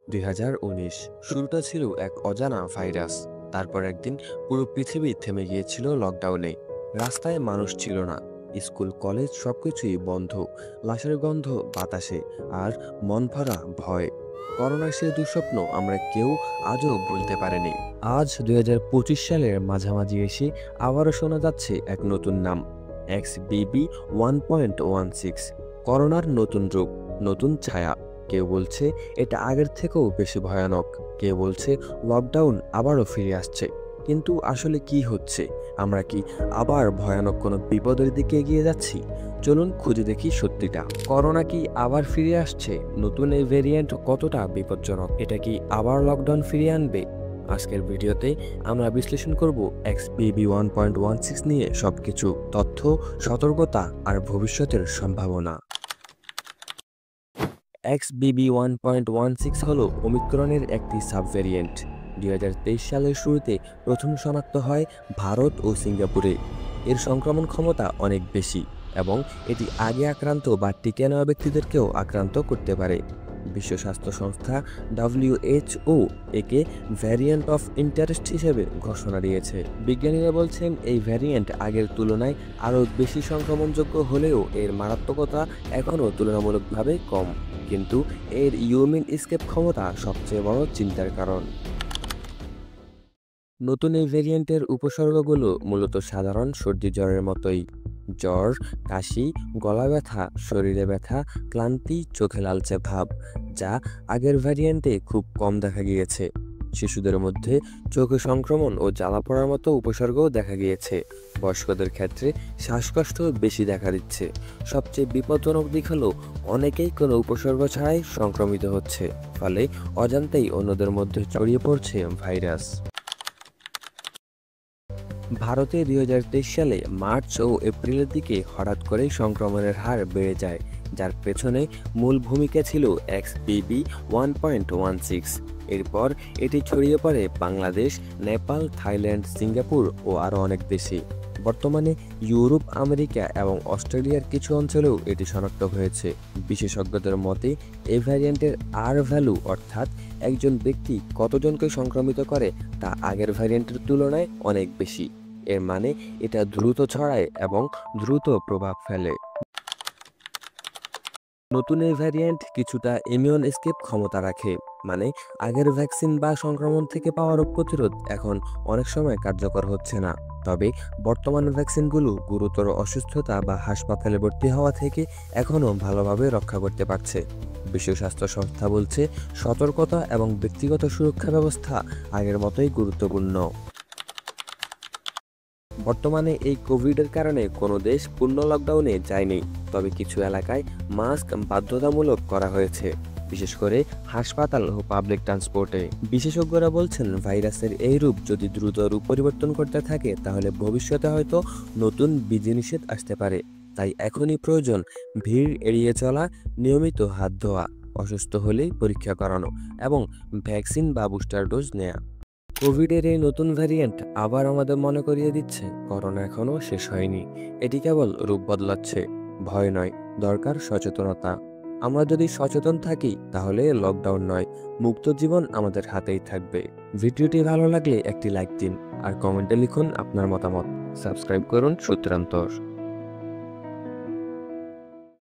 2019 শুরুটা ছিল এক অজানা ভাইরাস। তারপর একদিন পুরো পৃথিবী থেমে গিয়েছিল লকডাউনে। রাস্তায় মানুষ ছিল না, স্কুল কলেজ সবকিছুই বন্ধ। লাশের গন্ধ বাতাসে, আর মন ভরা ভয়। করোনার সে দুঃস্বপ্ন আমরা কেউ আজও ভুলতে পারিনি। আজ 2025 সালের মাঝামাঝি এসে আবারও শোনা যাচ্ছে এক নতুন নাম, XBB.1.16। করোনার নতুন রূপ, নতুন ছায়া। কেউ বলছে এটা আগের থেকেও বেশি ভয়ানক, কেউ বলছে লকডাউন আবারও ফিরে আসছে। কিন্তু আসলে কি হচ্ছে? আমরা কি আবার ভয়ানক কোনো বিপদের দিকে এগিয়ে যাচ্ছি? চলুন খুঁজে দেখি সত্যিটা। করোনা কি আবার ফিরে আসছে? নতুন এই ভেরিয়েন্ট কতটা বিপজ্জনক? এটা কি আবার লকডাউন ফিরিয়ে আনবে? আজকের ভিডিওতে আমরা বিশ্লেষণ করব XBB.1.16 নিয়ে সবকিছু, তথ্য, সতর্কতা আর ভবিষ্যতের সম্ভাবনা। XBB.1.16 হল ওমিক্রনের একটি সাবভেরিয়েন্ট। 2023 সালের শুরুতে প্রথম শনাক্ত হয় ভারত ও সিঙ্গাপুরে। এর সংক্রমণ ক্ষমতা অনেক বেশি এবং এটি আগে আক্রান্ত বা টিকে নেওয়া ব্যক্তিদেরকেও আক্রান্ত করতে পারে। বিশ্ব স্বাস্থ্য সংস্থা WHO একে ভ্যারিয়েন্ট অফ ইন্টারেস্ট হিসেবে ঘোষণা দিয়েছে। বিজ্ঞানীরা বলছেন এই ভ্যারিয়েন্ট আগের তুলনায় আরও বেশি সংক্রমণযোগ্য হলেও এর মারাত্মকতা এখনও তুলনামূলকভাবে কম। কিন্তু এর ইমিউন এসকেপ ক্ষমতা সবচেয়ে বড় চিন্তার কারণ। নতুন এই ভেরিয়েন্টের উপসর্গগুলো মূলত সাধারণ সর্দি জ্বরের মতোই। জ্বর, কাশি, গলা ব্যথা, শরীরে ব্যথা, ক্লান্তি, চোখে লালচে ভাব, যা আগের ভ্যারিয়েন্টে খুব কম দেখা গিয়েছে। শিশুদের মধ্যে চোখে সংক্রমণ ও জ্বালা পড়ার মতো উপসর্গও দেখা গিয়েছে। বয়স্কদের ক্ষেত্রে শ্বাসকষ্ট বেশি দেখা দিচ্ছে। সবচেয়ে বিপজ্জনক দিক হলো অনেকেই কোনো উপসর্গ ছাড়াই সংক্রমিত হচ্ছে, ফলে অজান্তেই অন্যদের মধ্যে ছড়িয়ে পড়ছে ভাইরাস। ভারতে 2023 সালে মার্চ ও এপ্রিলের দিকে হঠাৎ করেই সংক্রমণের হার বেড়ে যায়, যার পেছনে মূল ভূমিকা ছিল XBB.1.16। এরপর এটি ছড়িয়ে পড়ে বাংলাদেশ, নেপাল, থাইল্যান্ড, সিঙ্গাপুর ও আরও অনেক দেশে। বর্তমানে ইউরোপ, আমেরিকা এবং অস্ট্রেলিয়ার কিছু অঞ্চলেও এটি শনাক্ত হয়েছে। বিশেষজ্ঞদের মতে এই ভ্যারিয়েন্টের আর ভ্যালু, অর্থাৎ একজন ব্যক্তি কতজনকে সংক্রমিত করে, তা আগের ভ্যারিয়েন্টের তুলনায় অনেক বেশি। এর মানে এটা দ্রুত ছড়ায় এবং দ্রুত প্রভাব ফেলে। নতুন এই ভ্যারিয়েন্ট কিছুটা ইমিউন এসকেপ ক্ষমতা রাখে, মানে আগের ভ্যাকসিন বা সংক্রমণ থেকে পাওয়া রোগ প্রতিরোধ এখন অনেক সময় কার্যকর হচ্ছে না। তবে বর্তমান ভ্যাকসিনগুলো গুরুতর অসুস্থতা বা হাসপাতালে ভর্তি হওয়া থেকে এখনও ভালোভাবে রক্ষা করতে পারছে। বিশ্ব স্বাস্থ্য সংস্থা বলছে সতর্কতা এবং ব্যক্তিগত সুরক্ষা ব্যবস্থা আগের মতোই গুরুত্বপূর্ণ। বর্তমানে এই কোভিডের কারণে কোনো দেশ পূর্ণ লকডাউনে যায়নি, তবে কিছু এলাকায় মাস্ক বাধ্যতামূলক করা হয়েছে, বিশেষ করে হাসপাতাল ও পাবলিক ট্রান্সপোর্টে। বিশেষজ্ঞরা বলছেন ভাইরাসের এই রূপ যদি দ্রুত রূপ পরিবর্তন করতে থাকে তাহলে ভবিষ্যতে হয়তো নতুন বিধিনিষেধ আসতে পারে। তাই এখনই প্রয়োজন ভিড় এড়িয়ে চলা, নিয়মিত হাত ধোয়া, অসুস্থ হলেই পরীক্ষা করানো এবং ভ্যাকসিন বা বুস্টার ডোজ নেওয়া। কোভিডের এই নতুন ভ্যারিয়েন্ট আবার আমাদের মনে করিয়ে দিচ্ছে করোনা এখনো শেষ হয়নি, এটি কেবল রূপ বদলাচ্ছে। ভয় নয়, দরকার সচেতনতা। আমরা যদি সচেতন থাকি তাহলে লকডাউন নয়, মুক্ত জীবন আমাদের হাতেই থাকবে। ভিডিওটি ভালো লাগলে একটি লাইক দিন আর কমেন্টে লিখুন আপনার মতামত। সাবস্ক্রাইব করুন সূত্রান্তর।